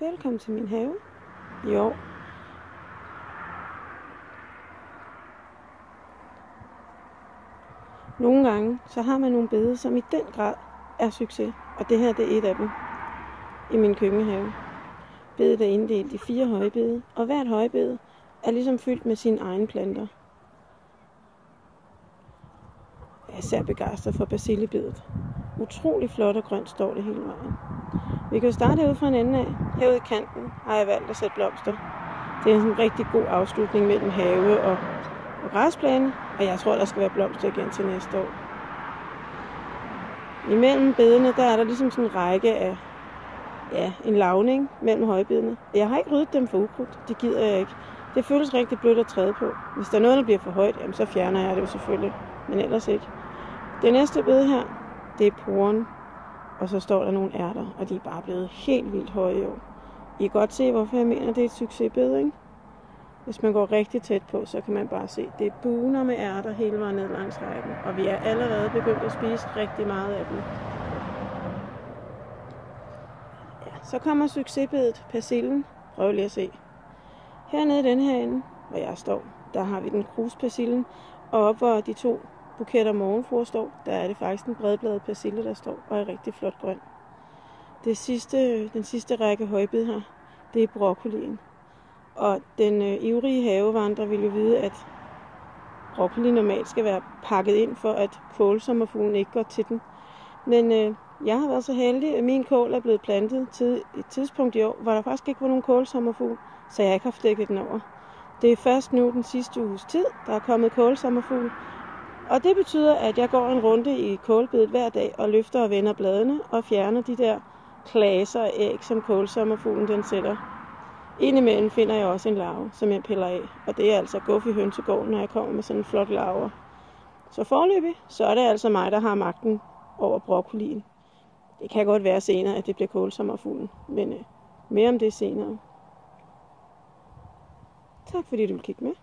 Velkommen til min have. Jo. Nogle gange, så har man nogle bede, som i den grad er succes. Og det her, det er et af dem i min køkkenhave. Bedet er inddelt i 4 højbede, og hvert højbede er ligesom fyldt med sine egne planter. Jeg er især begejstret for basilibedet. Utrolig flot og grønt står det hele vejen. Vi kan jo starte herude fra en ende af. Herude i kanten har jeg valgt at sætte blomster. Det er en rigtig god afslutning mellem have og græsplæne, og jeg tror, der skal være blomster igen til næste år. Imellem bedene, der er der ligesom sådan en række af en lavning mellem højbedene. Jeg har ikke ryddet dem for ukrudt, det gider jeg ikke. Det føles rigtig blødt at træde på. Hvis der er noget, der bliver for højt, jamen, så fjerner jeg det jo selvfølgelig, men ellers ikke. Det næste bede her, det er poren, og så står der nogle ærter, og de er bare blevet helt vildt høje i år. I kan godt se, hvorfor jeg mener, det er et succesbede, ikke? Hvis man går rigtig tæt på, så kan man bare se, det er buner med ærter hele vejen ned langs rækken, og vi er allerede begyndt at spise rigtig meget af dem. Ja, så kommer succesbedet, persillen. Prøv lige at se. Hernede i den her ende, hvor jeg står, der har vi den kruspersillen, og op hvor de 2 buketter morgenfruer står, der er det faktisk en bredbladet persille, der står, og er rigtig flot grøn. Den sidste række højbed her, det er broccolien. Og den ivrige havevandrer vil jo vide, at broccoli normalt skal være pakket ind, for at kålsommerfuglen ikke går til den. Men jeg har været så heldig, at min kål er blevet plantet til et tidspunkt i år, hvor der faktisk ikke var nogen kålsommerfugl, så jeg ikke har dækket den over. Det er først nu den sidste uges tid, der er kommet kålsommerfugl. Og det betyder, at jeg går en runde i kålbedet hver dag og løfter og vender bladene og fjerner de der klaser af æg, som kålsommerfuglen den sætter. Indimellem finder jeg også en larve, som jeg piller af, og det er altså guf i hønsegården, når jeg kommer med sådan en flot larve. Så foreløbig, så er det altså mig, der har magten over broccolien. Det kan godt være senere, at det bliver kålsommerfuglen, men mere om det senere. Tak fordi du vil kigge med.